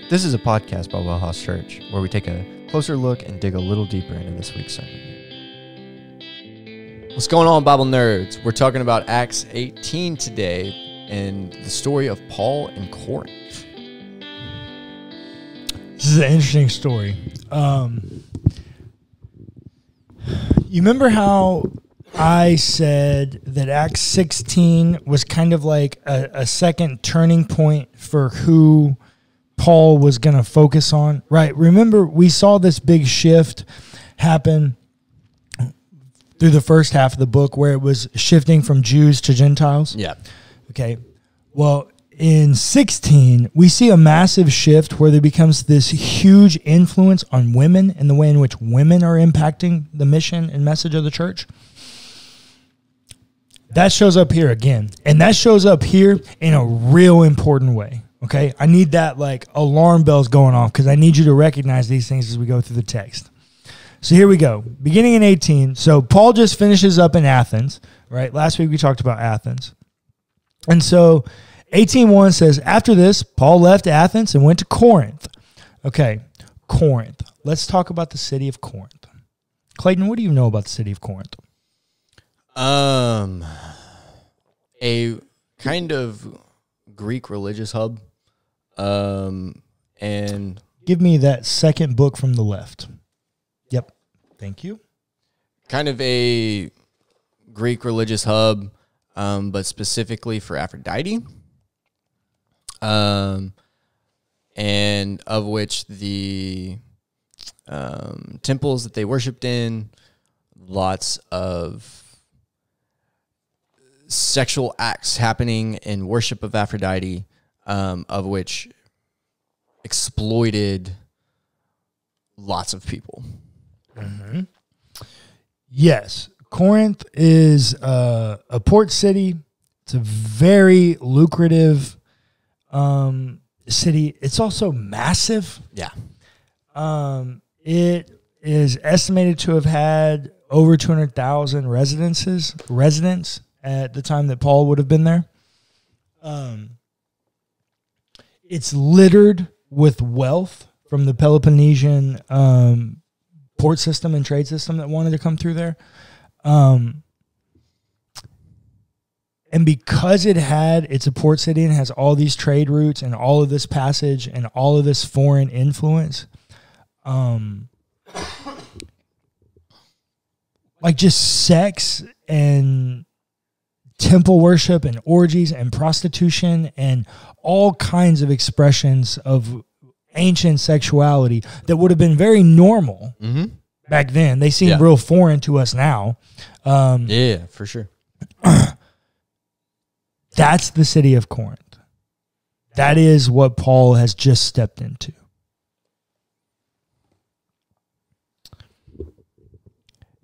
This is a podcast by WellHouse Church, where we take a closer look and dig a little deeper into this week's sermon. What's going on, Bible nerds? We're talking about Acts 18 today and the story of Paul in Corinth. This is an interesting story. You remember how I said that Acts 16 was kind of like a second turning point for who Paul was going to focus on, right? Remember, we saw this big shift happen through the first half of the book where it was shifting from Jews to Gentiles. Yeah. Okay. Well, in 16, we see a massive shift where there becomes this huge influence on women and the way in which women are impacting the mission and message of the church. That shows up here again. And that shows up here in a real important way. Okay, I need that like alarm bells going off because I need you to recognize these things as we go through the text. So here we go. Beginning in 18. So Paul just finishes up in Athens, right? Last week we talked about Athens. And so 18:1 says, after this, Paul left Athens and went to Corinth. Okay, Corinth. Let's talk about the city of Corinth. Clayton, what do you know about the city of Corinth? A kind of Greek religious hub. And give me that second book from the left. Yep. Thank you. Kind of a Greek religious hub, but specifically for Aphrodite. And of which the temples that they worshipped in, lots of sexual acts happening in worship of Aphrodite, of which exploited lots of people. Mm-hmm. Yes, Corinth is a port city. It's a very lucrative city. It's also massive. Yeah. It is estimated to have had over 200,000 residents at the time that Paul would have been there. It's littered with wealth from the Peloponnesian port system and trade system that wanted to come through there. And because it's a port city and has all these trade routes and all of this passage and all of this foreign influence, like just sex and temple worship and orgies and prostitution and all kinds of expressions of ancient sexuality that would have been very normal back then. They seem real foreign to us now. Yeah, for sure. That's the city of Corinth. That is what Paul has just stepped into.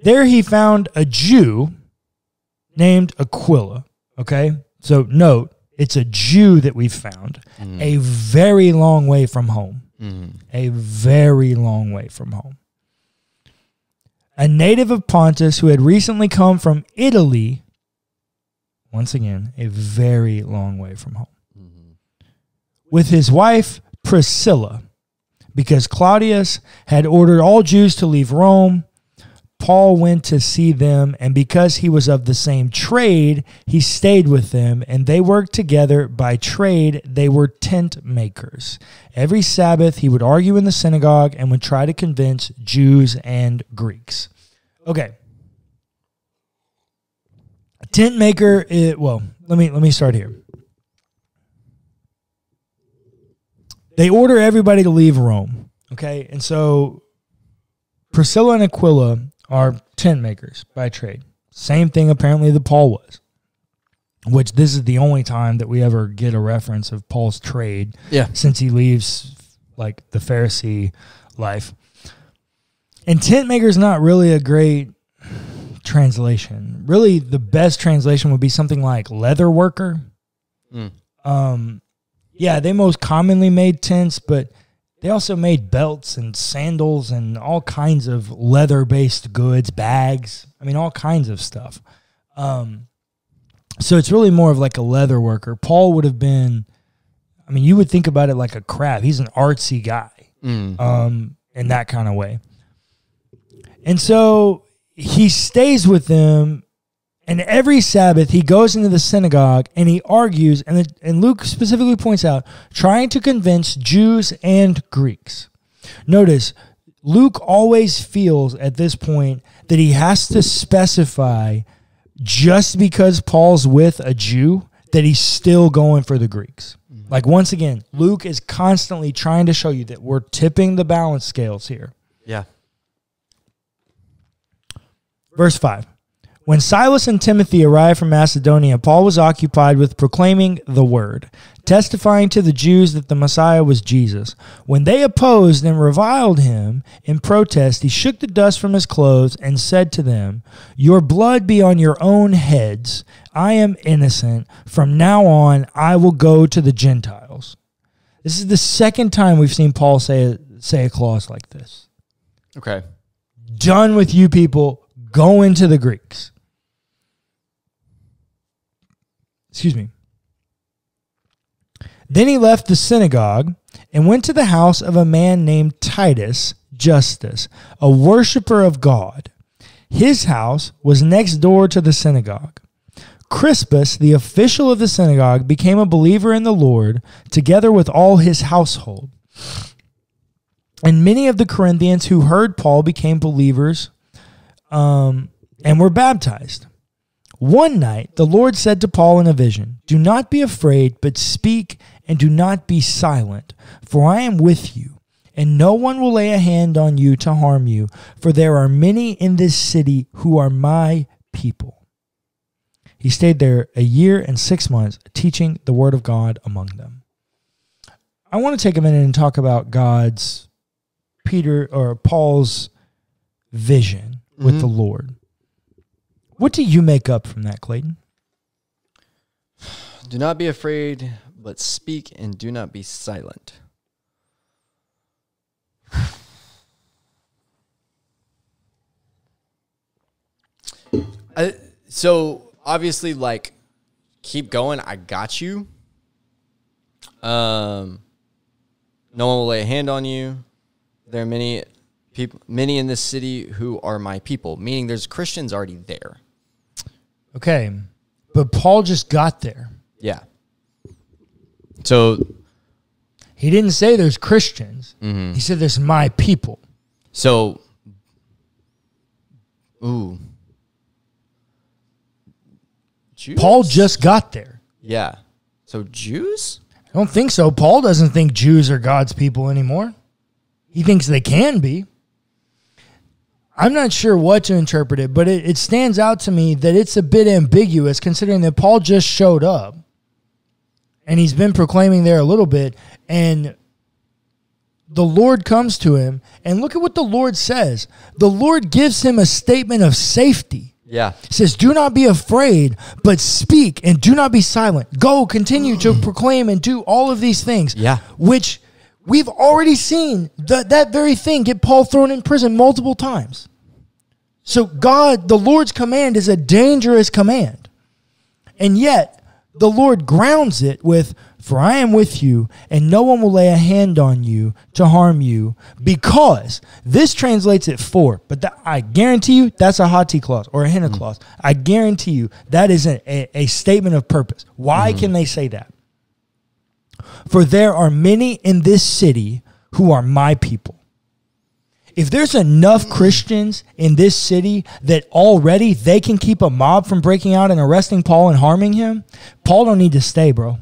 There he found a Jew named Aquilla, okay? So note, it's a Jew that we found a very long way from home. A very long way from home. A native of Pontus who had recently come from Italy, once again, a very long way from home, with his wife Priscilla, because Claudius had ordered all Jews to leave Rome. Paul went to see them, and because he was of the same trade, he stayed with them, and they worked together. By trade, they were tent makers. Every Sabbath, he would argue in the synagogue and would try to convince Jews and Greeks. Okay. A tent maker, let me start here. They order everybody to leave Rome, okay? And so Priscilla and Aquilla are tent makers by trade. Same thing apparently that Paul was, which this is the only time that we ever get a reference of Paul's trade since he leaves like the Pharisee life. And tent maker is not really a great translation. Really, the best translation would be something like leather worker. They most commonly made tents, but They also made belts and sandals and all kinds of leather-based goods, bags. I mean, all kinds of stuff. So it's really more of like a leather worker. Paul would have been, I mean, you would think about it like a craft. He's an artsy guy in that kind of way. And so he stays with them, and every Sabbath he goes into the synagogue and he argues, and Luke specifically points out, trying to convince Jews and Greeks. Notice, Luke always feels at this point that he has to specify, just because Paul's with a Jew, that he's still going for the Greeks. Like, once again, Luke is constantly trying to show you that we're tipping the balance scales here. Yeah. Verse 5. When Silas and Timothy arrived from Macedonia, Paul was occupied with proclaiming the word, testifying to the Jews that the Messiah was Jesus. When they opposed and reviled him in protest, he shook the dust from his clothes and said to them, "Your blood be on your own heads. I am innocent. From now on, I will go to the Gentiles." This is the second time we've seen Paul say a clause like this. Okay. Done with you people. Go into the Greeks. Excuse me. Then he left the synagogue and went to the house of a man named Titus Justus, a worshiper of God. His house was next door to the synagogue. Crispus, the official of the synagogue, became a believer in the Lord, together with all his household. And many of the Corinthians who heard Paul became believers and were baptized. One night, the Lord said to Paul in a vision, "Do not be afraid, but speak and do not be silent, for I am with you, and no one will lay a hand on you to harm you, for there are many in this city who are my people." He stayed there 1 year and 6 months, teaching the word of God among them. I want to take a minute and talk about Paul's vision with the Lord. What do you make up from that, Clayton? Do not be afraid, but speak and do not be silent. So obviously, like, keep going. I got you. No one will lay a hand on you. There are many in this city who are my people, meaning there's Christians already there. Okay, but Paul just got there. Yeah. So he didn't say there's Christians. He said there's my people. So, Jews? Paul just got there. Yeah. So Jews? I don't think so. Paul doesn't think Jews are God's people anymore. He thinks they can be. I'm not sure what to interpret it, but it stands out to me that it's a bit ambiguous considering that Paul just showed up and he's been proclaiming there a little bit, and the Lord comes to him, and look at what the Lord says. The Lord gives him a statement of safety. Yeah. He says, "Do not be afraid, but speak and do not be silent. Go, continue to proclaim and do all of these things." Yeah. Which we've already seen that very thing get Paul thrown in prison multiple times. So the Lord's command is a dangerous command. And yet, the Lord grounds it with, "For I am with you, and no one will lay a hand on you to harm you," because this translates it "for," but I guarantee you that's a hati clause or a hina clause. I guarantee you that is a statement of purpose. Why can they say that? "For there are many in this city who are my people." If there's enough Christians in this city that already they can keep a mob from breaking out and arresting Paul and harming him, Paul don't need to stay, bro.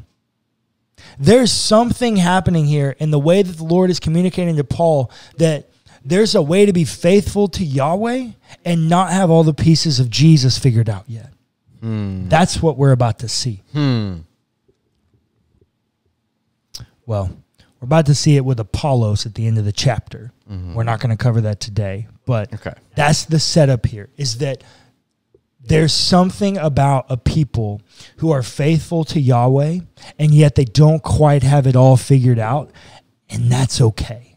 There's something happening here in the way that the Lord is communicating to Paul that there's a way to be faithful to Yahweh and not have all the pieces of Jesus figured out yet. That's what we're about to see. Well, we're about to see it with Apollos at the end of the chapter. We're not going to cover that today, but that's the setup here, is that there's something about a people who are faithful to Yahweh, and yet they don't quite have it all figured out, and that's okay.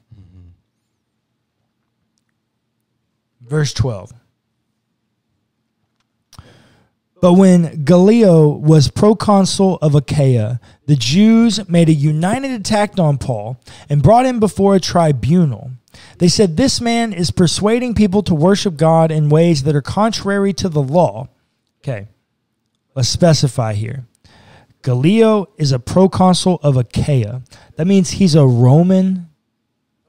Verse 12. But when Gallio was proconsul of Achaia, the Jews made a united attack on Paul and brought him before a tribunal. They said, "This man is persuading people to worship God in ways that are contrary to the law." Okay, let's specify here. Gallio is a proconsul of Achaia. That means he's a Roman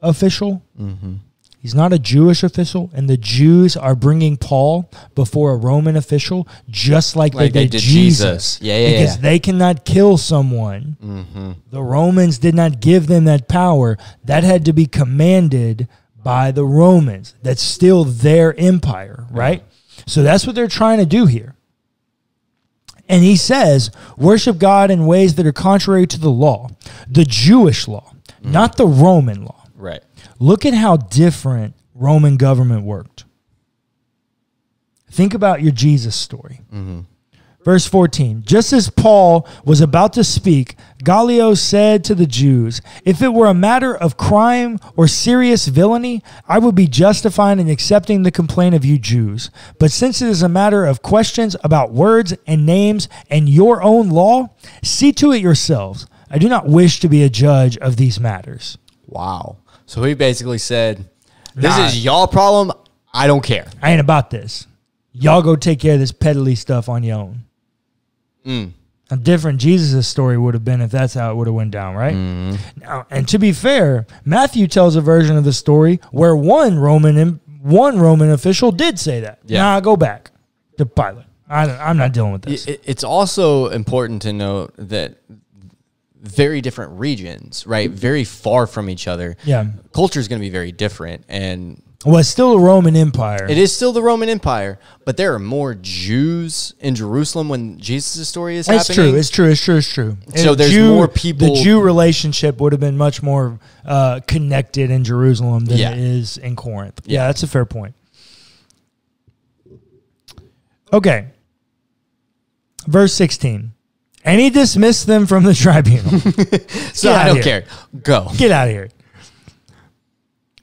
official. Mm-hmm. He's not a Jewish official, and the Jews are bringing Paul before a Roman official, just like they did Jesus. Because they cannot kill someone. Mm-hmm. The Romans did not give them that power. That had to be commanded by the Romans. That's still their empire, right? So that's what they're trying to do here. And he says, worship God in ways that are contrary to the law, the Jewish law, not the Roman law. Right. Look at how different Roman government worked. Think about your Jesus story. Mm-hmm. Verse 14, just as Paul was about to speak, Gallio said to the Jews, "If it were a matter of crime or serious villainy, I would be justified in accepting the complaint of you Jews. But since it is a matter of questions about words and names and your own law, see to it yourselves. I do not wish to be a judge of these matters." Wow. So he basically said, this is y'all problem. I don't care. I ain't about this. Y'all go take care of this peddly stuff on your own. A different Jesus' story would have been if that's how it would have went down, right? Now, and to be fair, Matthew tells a version of the story where one Roman official did say that. Yeah. Nah, go back to Pilate. I'm not dealing with this. It's also important to note that very different regions, right? Very far from each other. Yeah. Culture is going to be very different. And well, it's still the Roman Empire. It is still the Roman Empire, but there are more Jews in Jerusalem when Jesus' story is happening. It's true. So there's more people. The Jew relationship would have been much more connected in Jerusalem than it is in Corinth. Yeah, that's a fair point. Okay. Verse 16. And he dismissed them from the tribunal. So I don't care. Go. Get out of here.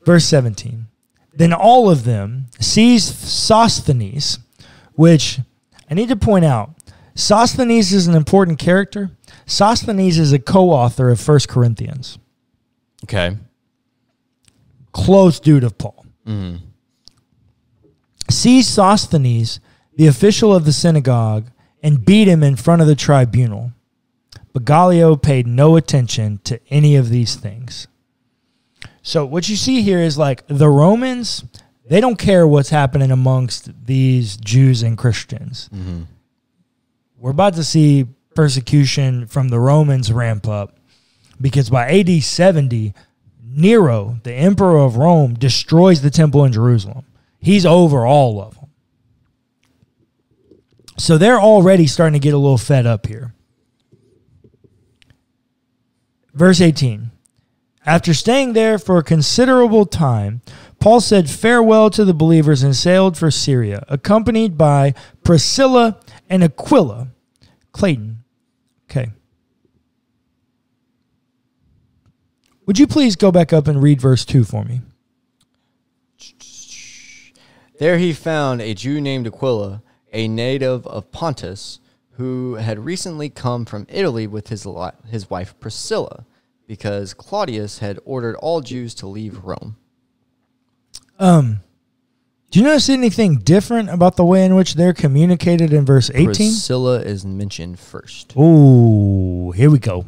Verse 17. Then all of them seized Sosthenes, which I need to point out, Sosthenes is an important character. Sosthenes is a co-author of 1 Corinthians. Okay. Close dude of Paul. Mm-hmm. Seized Sosthenes, the official of the synagogue, and beat him in front of the tribunal. But Gallio paid no attention to any of these things. So what you see here is like the Romans, they don't care what's happening amongst these Jews and Christians. Mm-hmm. We're about to see persecution from the Romans ramp up because by AD 70, Nero, the emperor of Rome, destroys the temple in Jerusalem. He's over all of them. So they're already starting to get a little fed up here. Verse 18. After staying there for a considerable time, Paul said farewell to the believers and sailed for Syria, accompanied by Priscilla and Aquilla. Clayton. Okay. Would you please go back up and read verse 2 for me? There he found a Jew named Aquilla, a native of Pontus, who had recently come from Italy with his wife Priscilla, because Claudius had ordered all Jews to leave Rome. Do you notice anything different about the way in which they're communicated in verse 18? Priscilla is mentioned first. Oh, here we go.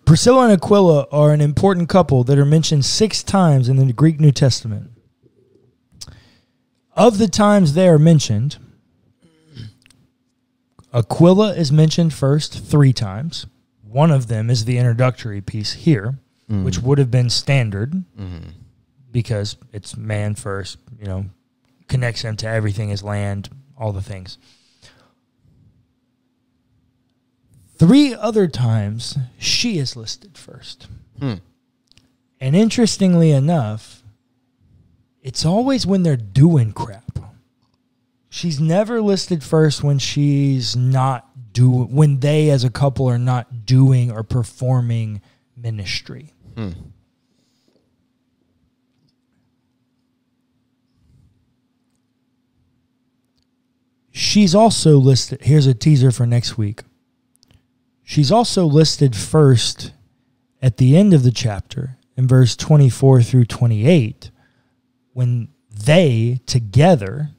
Priscilla and Aquila are an important couple that are mentioned 6 times in the Greek New Testament. Of the times they are mentioned, Aquila is mentioned first 3 times. One of them is the introductory piece here, which would have been standard because it's man first, connects him to everything as land, all the things. 3 other times, she is listed first. And interestingly enough, it's always when they're doing crap. She's never listed first when she's not doing, when they as a couple are not doing or performing ministry. she's also listed. Here's a teaser for next week. She's also listed first at the end of the chapter in verse 24 through 28 when they together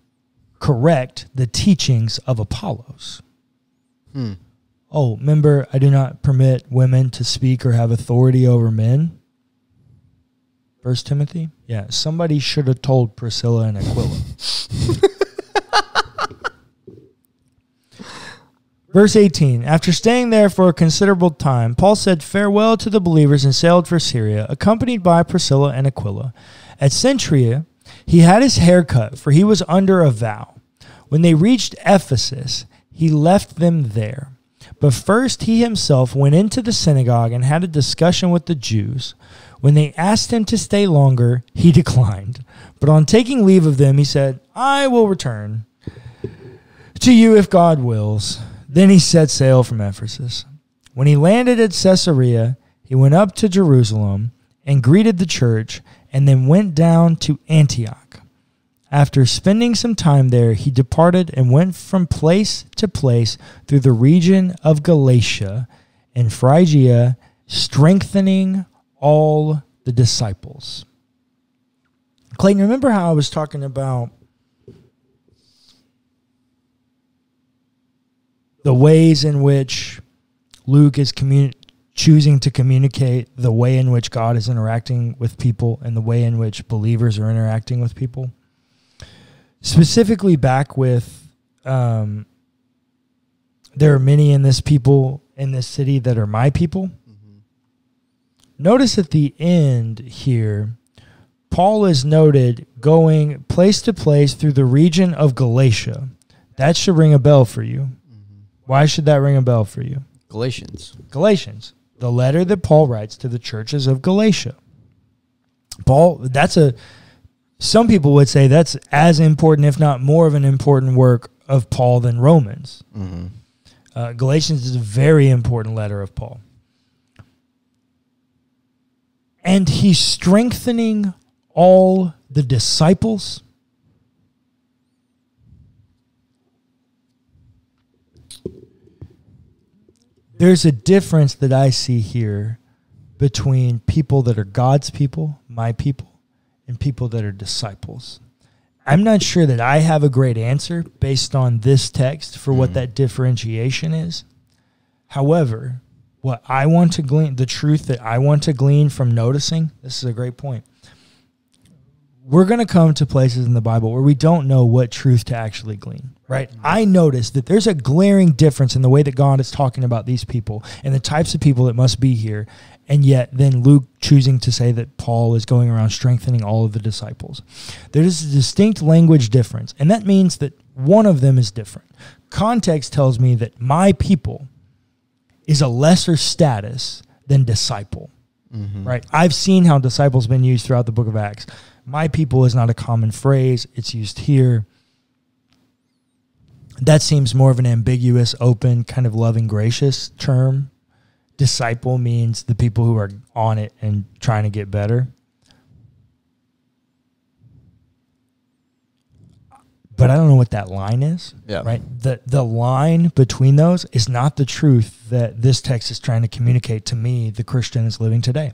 correct the teachings of Apollos. Oh, remember, I do not permit women to speak or have authority over men. 1 Timothy? Yeah, somebody should have told Priscilla and Aquilla. Verse 18, after staying there for a considerable time, Paul said farewell to the believers and sailed for Syria, accompanied by Priscilla and Aquila. At Cenchrea, he had his hair cut, for he was under a vow. When they reached Ephesus, he left them there. But first he himself went into the synagogue and had a discussion with the Jews. When they asked him to stay longer, he declined. But on taking leave of them, he said, I will return to you if God wills. Then he set sail from Ephesus. When he landed at Caesarea, he went up to Jerusalem and greeted the church, and then went down to Antioch. After spending some time there, he departed and went from place to place through the region of Galatia and Phrygia, strengthening all the disciples. Clayton, remember how I was talking about the ways in which Luke is choosing to communicate the way in which God is interacting with people and the way in which believers are interacting with people? Specifically back with, there are many in this city that are my people. Mm-hmm. Notice at the end here, Paul is noted going place to place through the region of Galatia. That should ring a bell for you. Mm-hmm. Why should that ring a bell for you? Galatians. The letter that Paul writes to the churches of Galatia. Some people would say that's as important, if not more of an important work of Paul than Romans. Mm-hmm. Galatians is a very important letter of Paul. And he's strengthening all the disciples. There's a difference that I see here between people that are God's people, my people, and people that are disciples. I'm not sure that I have a great answer based on this text for what that differentiation is. However, what I want to glean, the truth that I want to glean from noticing, this is a great point. We're going to come to places in the Bible where we don't know what truth to actually glean, right? I notice that there's a glaring difference in the way that God is talking about these people and the types of people that must be here. And yet then Luke choosing to say that Paul is going around strengthening all of the disciples. There is a distinct language difference, and that means that one of them is different. Context tells me that my people is a lesser status than disciple, right? I've seen how disciple's been used throughout the book of Acts. My people is not a common phrase. It's used here. That seems more of an ambiguous, open, kind of loving, gracious term. Disciple means the people who are on it and trying to get better. But I don't know what that line is, right? The line between those is not the truth that this text is trying to communicate to me, the Christian that's living today.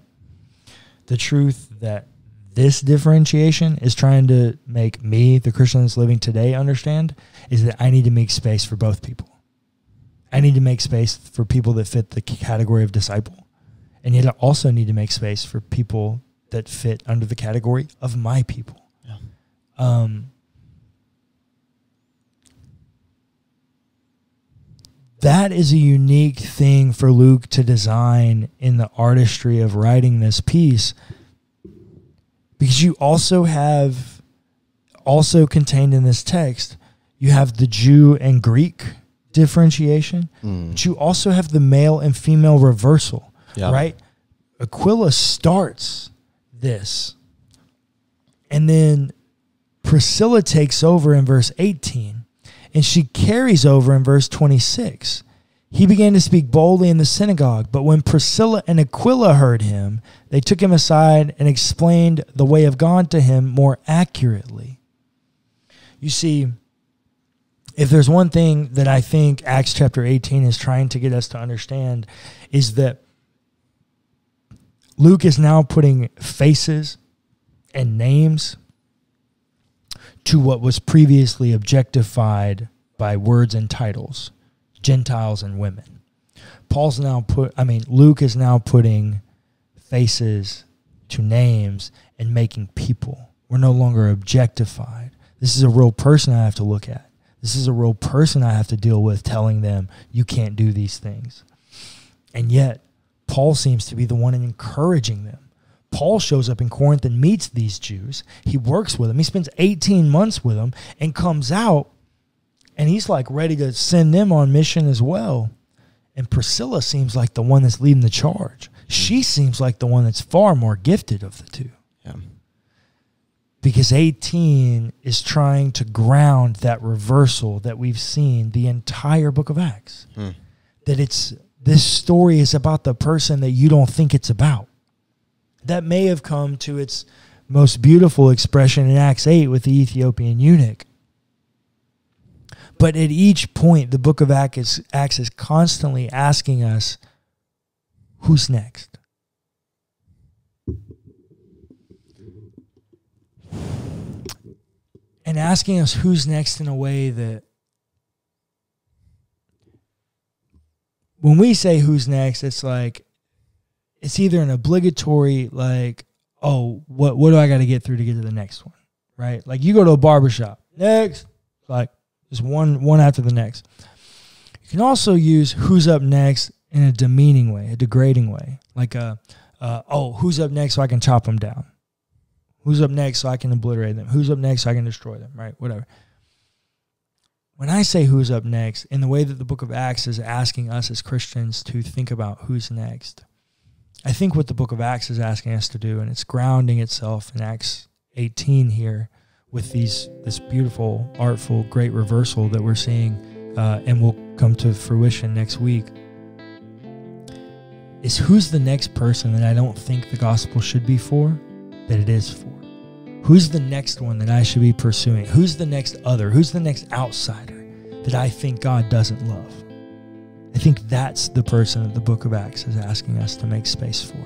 The truth that this differentiation is trying to make me, the Christian that's living today, understand is that I need to make space for both people. I need to make space for people that fit the category of disciple. And yet I also need to make space for people that fit under the category of my people. Yeah. That is a unique thing for Luke to design in the artistry of writing this piece, because you also have, contained in this text, you have the Jew and Greek differentiation, but you also have the male and female reversal, right? Aquila starts this, and then Priscilla takes over in verse 18, and she carries over in verse 26. He began to speak boldly in the synagogue, but when Priscilla and Aquila heard him, they took him aside and explained the way of God to him more accurately. You see, if there's one thing that I think Acts chapter 18 is trying to get us to understand, is that Luke is now putting faces and names to what was previously objectified by words and titles, Gentiles and women. Luke is now putting faces to names and making people. We're no longer objectified. This is a real person I have to look at. This is a real person I have to deal with, telling them, you can't do these things. And yet, Paul seems to be the one encouraging them. Paul shows up in Corinth and meets these Jews. He works with them. He spends 18 months with them and comes out, and he's like ready to send them on mission as well. And Priscilla seems like the one that's leading the charge. She seems like the one that's far more gifted of the two. Yeah. Because 18 is trying to ground that reversal that we've seen the entire book of Acts. That this story is about the person that you don't think it's about. That may have come to its most beautiful expression in Acts 8 with the Ethiopian eunuch. But at each point, the book of Acts is constantly asking us, who's next? And asking us who's next in a way that when we say who's next, it's like, it's either an obligatory, like, oh, what do I got to get through to get to the next one, right? Like you go to a barbershop, next, like just one after the next. You can also use who's up next in a demeaning way, a degrading way, like who's up next so I can chop them down? Who's up next so I can obliterate them? Who's up next so I can destroy them, right? Whatever. When I say who's up next, in the way that the book of Acts is asking us as Christians to think about who's next, I think what the book of Acts is asking us to do, and it's grounding itself in Acts 18 here with this beautiful, artful, great reversal that we're seeing and will come to fruition next week, is who's the next person that I don't think the gospel should be for, that it is for? Who's the next one that I should be pursuing? Who's the next other? Who's the next outsider that I think God doesn't love? I think that's the person that the book of Acts is asking us to make space for.